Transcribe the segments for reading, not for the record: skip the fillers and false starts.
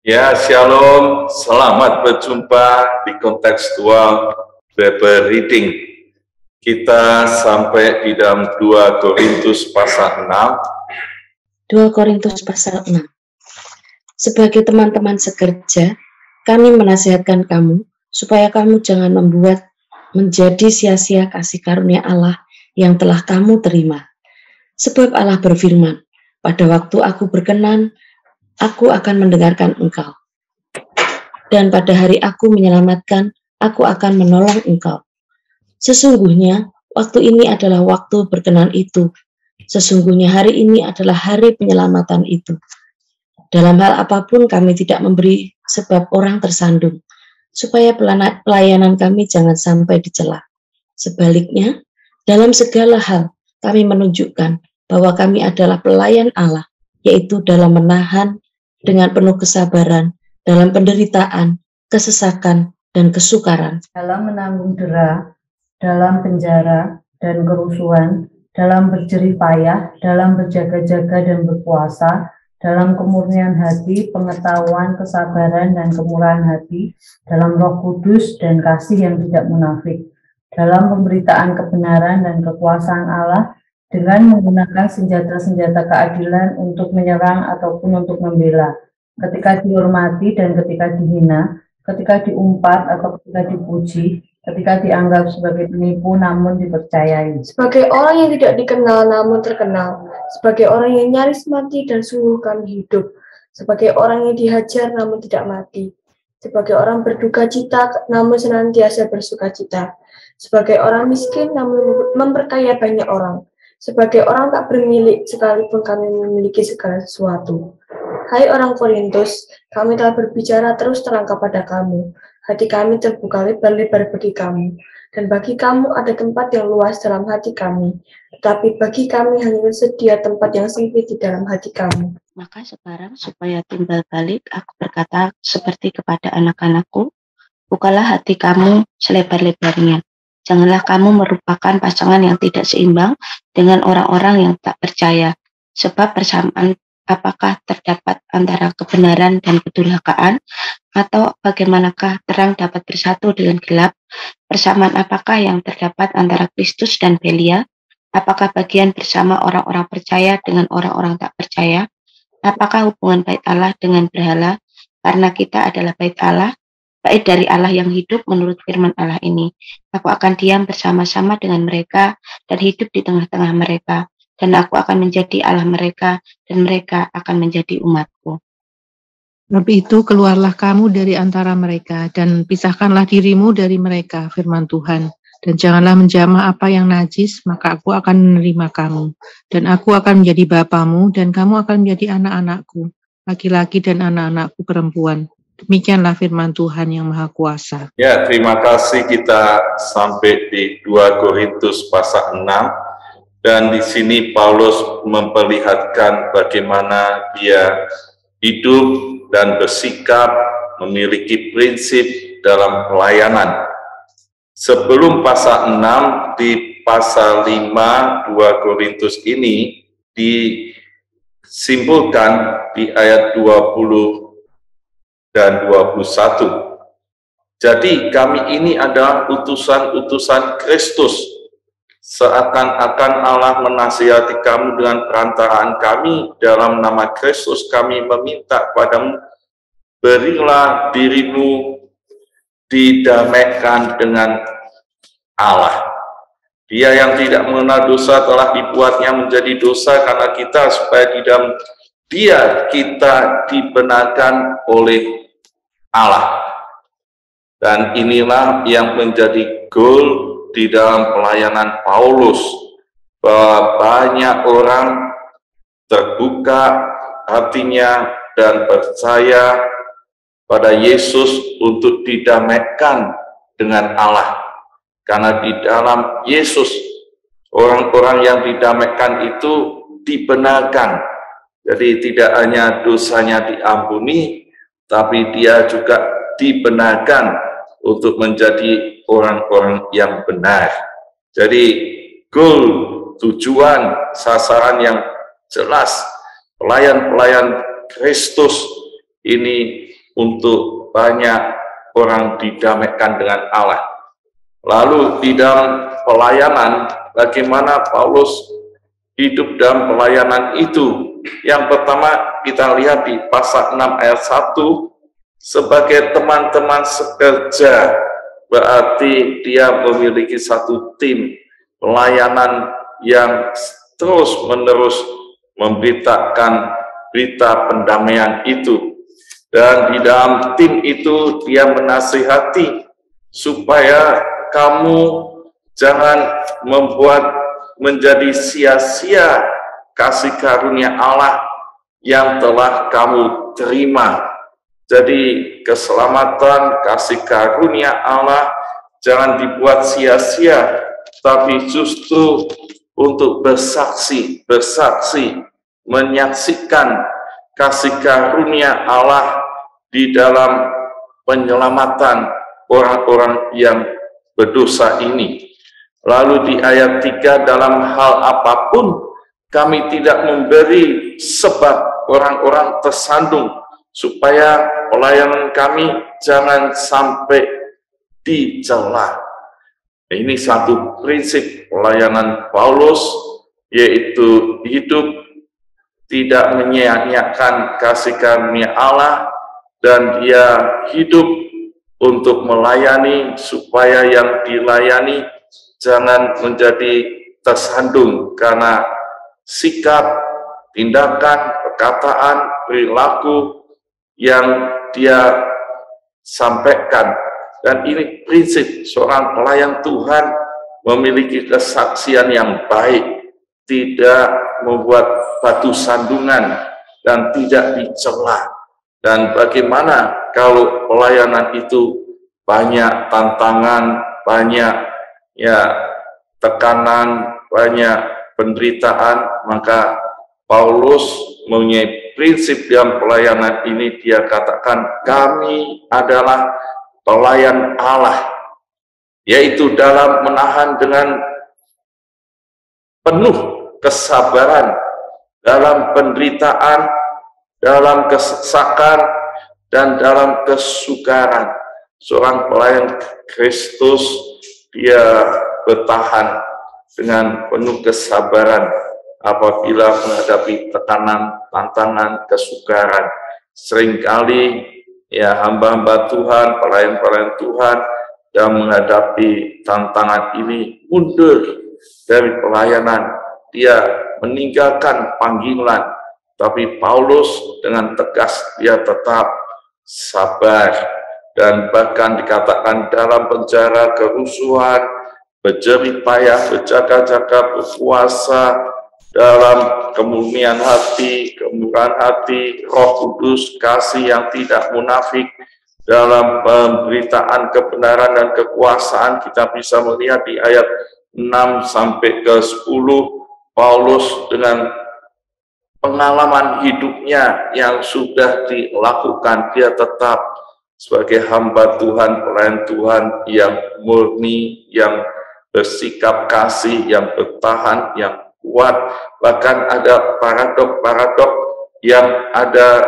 Ya, shalom. Selamat berjumpa di kontekstual Bible Reading. Kita sampai di dalam 2 Korintus pasal 6. 2 Korintus pasal 6. Sebagai teman-teman sekerja, kami menasihatkan kamu supaya kamu jangan membuat menjadi sia-sia kasih karunia Allah yang telah kamu terima. Sebab Allah berfirman, pada waktu aku berkenan, aku akan mendengarkan engkau. Dan pada hari aku menyelamatkan, aku akan menolong engkau. Sesungguhnya, waktu ini adalah waktu berkenan itu. Sesungguhnya hari ini adalah hari penyelamatan itu. Dalam hal apapun kami tidak memberi sebab orang tersandung, supaya pelayanan kami jangan sampai dicela. Sebaliknya, dalam segala hal kami menunjukkan bahwa kami adalah pelayan Allah, yaitu dalam menahan dengan penuh kesabaran, dalam penderitaan, kesesakan, dan kesukaran, dalam menanggung dera, dalam penjara dan kerusuhan, dalam berjerih payah, dalam berjaga-jaga dan berpuasa, dalam kemurnian hati, pengetahuan, kesabaran, dan kemurahan hati, dalam Roh Kudus dan kasih yang tidak munafik, dalam pemberitaan kebenaran dan kekuasaan Allah, dengan menggunakan senjata-senjata keadilan untuk menyerang ataupun untuk membela, ketika dihormati dan ketika dihina, ketika diumpat atau ketika dipuji, ketika dianggap sebagai penipu namun dipercayai, sebagai orang yang tidak dikenal namun terkenal, sebagai orang yang nyaris mati dan sungguh kami hidup, sebagai orang yang dihajar namun tidak mati, sebagai orang berduka cita namun senantiasa bersuka cita, sebagai orang miskin namun memperkaya banyak orang, sebagai orang tak bermilik sekalipun kami memiliki segala sesuatu. Hai orang Korintus, kami telah berbicara terus terang kepada kamu. Hati kami terbuka lebar-lebar bagi kamu, dan bagi kamu ada tempat yang luas dalam hati kami. Tetapi bagi kami hanya tersedia tempat yang sempit di dalam hati kamu. Maka sekarang supaya timbal balik, aku berkata seperti kepada anak-anakku, bukalah hati kamu selebar-lebarnya. Janganlah kamu merupakan pasangan yang tidak seimbang dengan orang-orang yang tak percaya, sebab persamaan apakah terdapat antara kebenaran dan kedurhakaan, atau bagaimanakah terang dapat bersatu dengan gelap? Persamaan apakah yang terdapat antara Kristus dan Belia? Apakah bagian bersama orang-orang percaya dengan orang-orang tak percaya? Apakah hubungan bait Allah dengan berhala? Karena kita adalah bait Allah, bait dari Allah yang hidup menurut firman Allah ini. Aku akan diam bersama-sama dengan mereka dan hidup di tengah-tengah mereka. Dan aku akan menjadi Allah mereka, dan mereka akan menjadi umatku. Sebab itu keluarlah kamu dari antara mereka, dan pisahkanlah dirimu dari mereka, firman Tuhan. Dan janganlah menjamah apa yang najis, maka aku akan menerima kamu. Dan aku akan menjadi bapamu, dan kamu akan menjadi anak-anakku, laki-laki dan anak-anakku perempuan. Demikianlah firman Tuhan yang Maha Kuasa. Ya, terima kasih. Kita sampai di 2 Korintus pasal 6. Dan di sini Paulus memperlihatkan bagaimana dia hidup dan bersikap, memiliki prinsip dalam pelayanan. Sebelum pasal 6, di pasal 5, 2 Korintus ini disimpulkan di ayat 20 dan 21. Jadi kami ini adalah utusan-utusan Kristus. Seakan-akan Allah menasihati kamu dengan perantaraan kami dalam nama Kristus, kami meminta padamu, berilah dirimu didamaikan dengan Allah. Dia yang tidak mengenal dosa telah dibuatnya menjadi dosa karena kita, supaya di dalam Dia kita dibenarkan oleh Allah. Dan inilah yang menjadi goal di dalam pelayanan Paulus, bahwa banyak orang terbuka hatinya dan percaya pada Yesus untuk didamaikan dengan Allah. Karena di dalam Yesus, orang-orang yang didamaikan itu dibenarkan. Jadi tidak hanya dosanya diampuni, tapi dia juga dibenarkan untuk menjadi orang-orang yang benar. Jadi goal, tujuan, sasaran yang jelas, pelayan-pelayan Kristus ini untuk banyak orang didamaikan dengan Allah. Lalu di dalam pelayanan, bagaimana Paulus hidup dalam pelayanan itu? Yang pertama kita lihat di pasal 6 ayat 1, sebagai teman-teman sekerja, berarti dia memiliki satu tim pelayanan yang terus-menerus memberitakan berita pendamaian itu. Dan di dalam tim itu dia menasihati supaya kamu jangan membuat menjadi sia-sia kasih karunia Allah yang telah kamu terima. Jadi keselamatan, kasih karunia Allah jangan dibuat sia-sia, tapi justru untuk bersaksi, menyaksikan kasih karunia Allah di dalam penyelamatan orang-orang yang berdosa ini. Lalu di ayat 3, dalam hal apapun kami tidak memberi sebab orang-orang tersandung, supaya pelayanan kami jangan sampai dicela. Ini satu prinsip pelayanan Paulus, yaitu hidup tidak menyia-nyiakan kasih karunia Allah, dan dia hidup untuk melayani supaya yang dilayani jangan menjadi tersandung karena sikap, tindakan, perkataan, perilaku yang dia sampaikan. Dan ini prinsip seorang pelayan Tuhan memiliki kesaksian yang baik, tidak membuat batu sandungan dan tidak dicela. Dan bagaimana kalau pelayanan itu banyak tantangan, banyak tekanan, banyak penderitaan, maka Paulus mempunyai prinsip dalam pelayanan ini. Dia katakan, kami adalah pelayan Allah, yaitu dalam menahan dengan penuh kesabaran dalam penderitaan, dalam kesesakan, dan dalam kesukaran. Seorang pelayan Kristus, dia bertahan dengan penuh kesabaran apabila menghadapi tekanan, tantangan, kesukaran. Seringkali hamba-hamba Tuhan, pelayan-pelayan Tuhan yang menghadapi tantangan ini mundur dari pelayanan. Dia meninggalkan panggilan, tapi Paulus dengan tegas dia tetap sabar, dan bahkan dikatakan dalam penjara, kerusuhan, berjerih payah, berjaga-jaga, berpuasa, dalam kemurnian hati, kemurahan hati, Roh Kudus, kasih yang tidak munafik, dalam pemberitaan kebenaran dan kekuasaan. Kita bisa melihat di ayat 6 sampai ke 10, Paulus dengan pengalaman hidupnya yang sudah dilakukan, dia tetap sebagai hamba Tuhan, pelayan Tuhan yang murni, yang bersikap kasih, yang bertahan, yang kuat. Bahkan ada paradok-paradok yang ada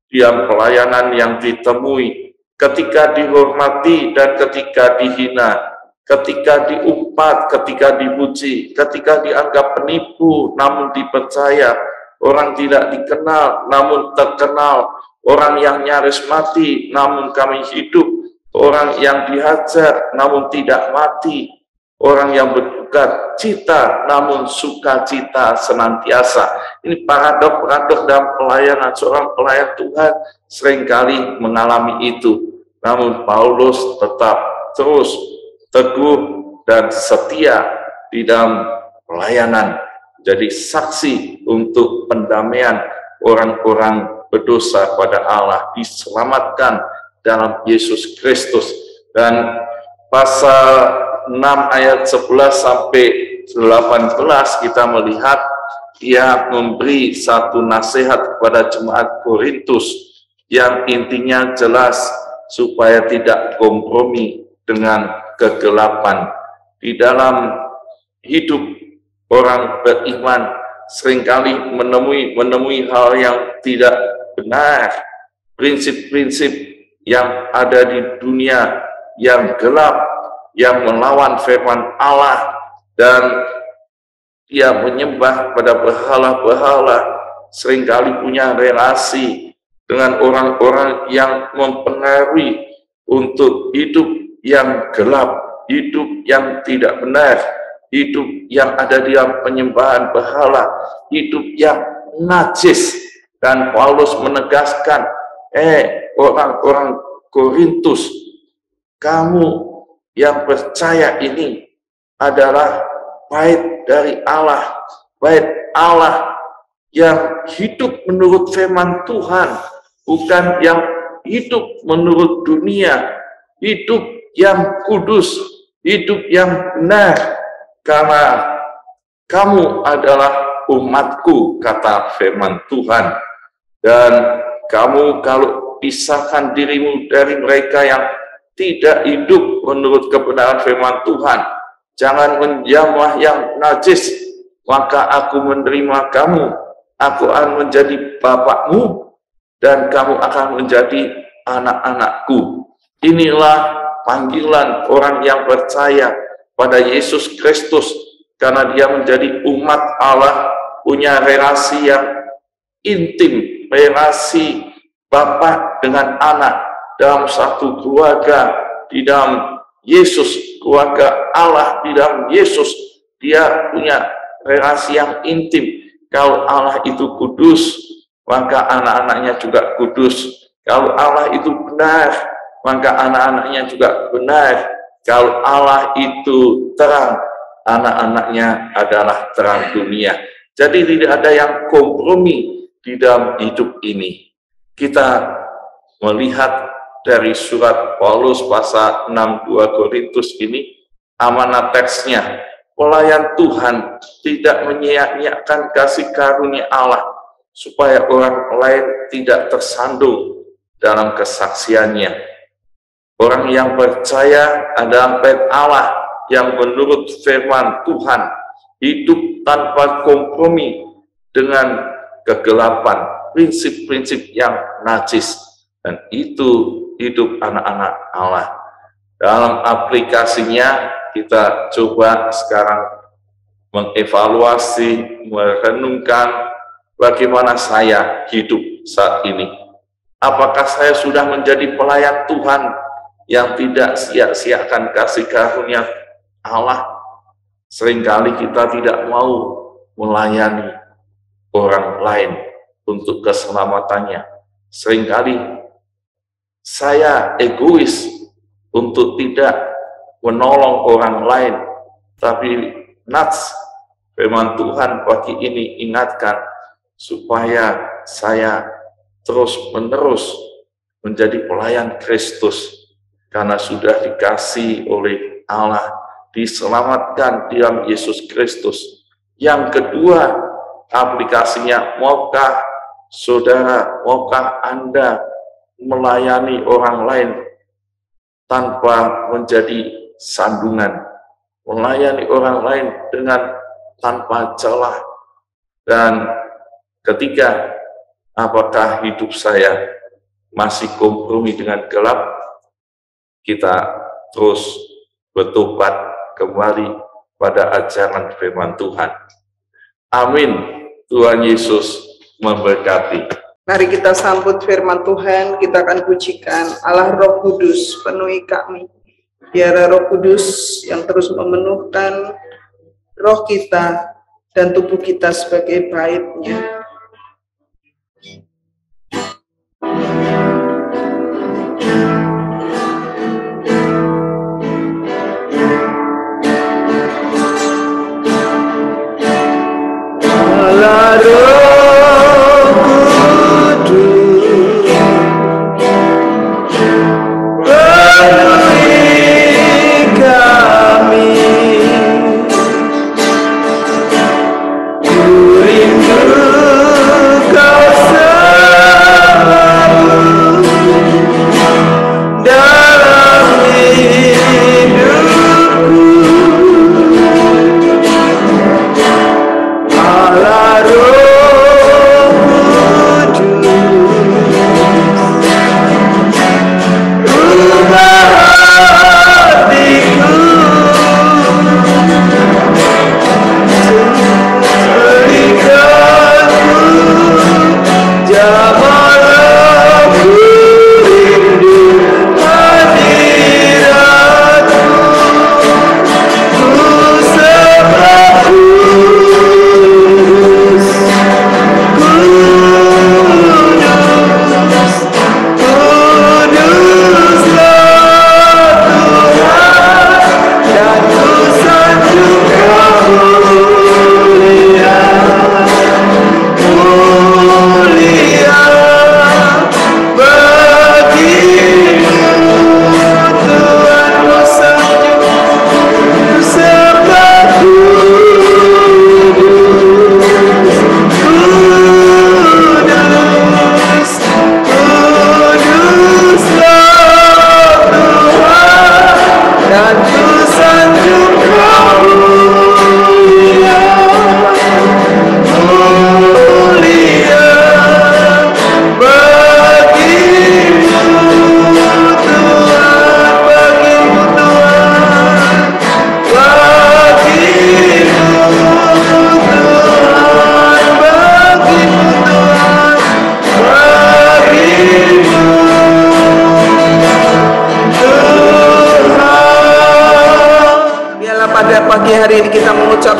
dalam pelayanan yang ditemui, ketika dihormati dan ketika dihina, ketika diumpat, ketika dipuji, ketika dianggap penipu namun dipercaya, orang tidak dikenal namun terkenal, orang yang nyaris mati namun kami hidup, orang yang dihajar namun tidak mati, orang yang berduka cita namun sukacita senantiasa. Ini paradok-paradok dalam pelayanan. Seorang pelayan Tuhan seringkali mengalami itu, namun Paulus tetap terus teguh dan setia di dalam pelayanan, jadi saksi untuk pendamaian orang-orang berdosa pada Allah, diselamatkan dalam Yesus Kristus. Dan pasal 6 ayat 11 sampai 18 kita melihat dia memberi satu nasihat kepada jemaat Korintus yang intinya jelas, supaya tidak kompromi dengan kegelapan. Di dalam hidup orang beriman seringkali menemui hal yang tidak benar, prinsip-prinsip yang ada di dunia yang gelap, yang melawan firman Allah, dan dia menyembah pada berhala-berhala, seringkali punya relasi dengan orang-orang yang mempengaruhi untuk hidup yang gelap, hidup yang tidak benar, hidup yang ada di dalam penyembahan berhala, hidup yang najis. Dan Paulus menegaskan, orang-orang Korintus, kamu yang percaya ini adalah bait dari Allah, bait Allah yang hidup menurut firman Tuhan, bukan yang hidup menurut dunia, hidup yang kudus, hidup yang benar, karena kamu adalah umatku, kata firman Tuhan. Dan kamu kalau pisahkan dirimu dari mereka yang tidak hidup menurut kebenaran firman Tuhan, jangan menjamah yang najis, maka aku menerima kamu, aku akan menjadi bapakmu, dan kamu akan menjadi anak-anakku. Inilah panggilan orang yang percaya pada Yesus Kristus, karena dia menjadi umat Allah, punya relasi yang intim, relasi bapak dengan anak dalam satu keluarga di dalam Yesus, keluarga Allah di dalam Yesus. Dia punya relasi yang intim. Kalau Allah itu kudus, maka anak-anaknya juga kudus. Kalau Allah itu benar, maka anak-anaknya juga benar. Kalau Allah itu terang, anak-anaknya adalah terang dunia. Jadi tidak ada yang kompromi di dalam hidup ini. Kita melihat dari surat Paulus pasal 6 2 Korintus ini, amanat teksnya, pelayan Tuhan tidak menyia-nyiakan kasih karunia Allah, supaya orang lain tidak tersandung dalam kesaksiannya. Orang yang percaya adalah bait Allah yang menurut firman Tuhan, hidup tanpa kompromi dengan kegelapan, prinsip-prinsip yang najis, dan itu hidup anak-anak Allah. Dalam aplikasinya, kita coba sekarang mengevaluasi, merenungkan bagaimana saya hidup saat ini. Apakah saya sudah menjadi pelayan Tuhan yang tidak sia-siakan kasih karunia Allah? Seringkali kita tidak mau melayani orang lain untuk keselamatannya. Seringkali saya egois untuk tidak menolong orang lain, tapi nats firman Tuhan pagi ini ingatkan supaya saya terus-menerus menjadi pelayan Kristus, karena sudah dikasih oleh Allah, diselamatkan di dalam Yesus Kristus. Yang kedua, aplikasinya, maukah saudara, maukah Anda melayani orang lain tanpa menjadi sandungan, melayani orang lain dengan tanpa celah? Dan ketiga, apakah hidup saya masih kompromi dengan gelap? Kita terus bertobat kembali pada ajaran firman Tuhan. Amin. Tuhan Yesus memberkati. Mari kita sambut firman Tuhan, kita akan pujikan Allah Roh Kudus, penuhi kami. Biar Roh Kudus yang terus memenuhkan roh kita dan tubuh kita sebagai bait-Nya. Rindu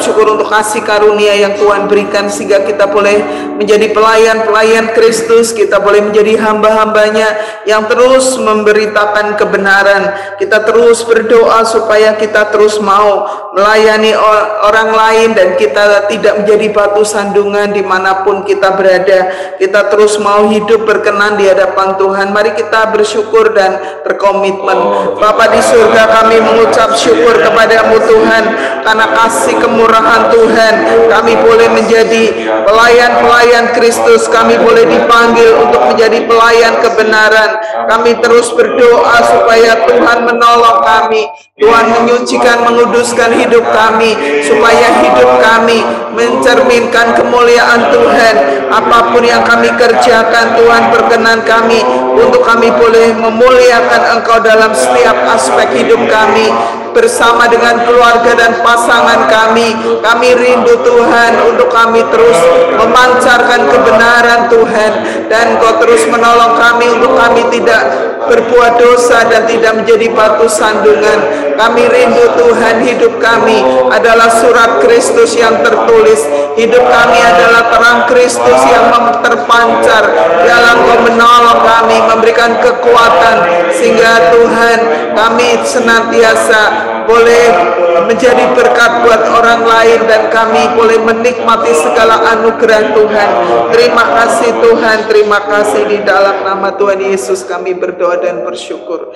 mengucap syukur untuk kasih karunia yang Tuhan berikan, sehingga kita boleh menjadi pelayan-pelayan Kristus, kita boleh menjadi hamba-hambanya yang terus memberitakan kebenaran. Kita terus berdoa supaya kita terus mau melayani orang lain, dan kita tidak menjadi batu sandungan dimanapun kita berada. Kita terus mau hidup berkenan di hadapan Tuhan. Mari kita bersyukur dan berkomitmen. Bapa di surga, kami mengucap syukur kepadamu Tuhan, karena kasih kemurahan Tuhan kami boleh menjadi pelayan-pelayan Kristus. Kami boleh dipanggil untuk menjadi pelayan kebenaran. Kami terus berdoa supaya Tuhan menolong kami, Tuhan menyucikan, menguduskan hidup kami, supaya hidup kami mencerminkan kemuliaan Tuhan. Apapun yang kami kerjakan, Tuhan berkenan kami untuk kami boleh memuliakan Engkau dalam setiap aspek hidup kami, bersama dengan keluarga dan pasangan kami. Kami rindu Tuhan untuk kami terus memancarkan kebenaran Tuhan, dan Engkau terus menolong kami untuk kami tidak berbuat dosa dan tidak menjadi batu sandungan. Kami rindu Tuhan, hidup kami adalah surat Kristus yang tertulis. Hidup kami adalah terang Kristus yang terpancar. Biarlah Engkau menolong kami, memberikan kekuatan, sehingga Tuhan kami senantiasa boleh menjadi berkat buat orang lain, dan kami boleh menikmati segala anugerah Tuhan. Terima kasih Tuhan, terima kasih. Di dalam nama Tuhan Yesus kami berdoa dan bersyukur.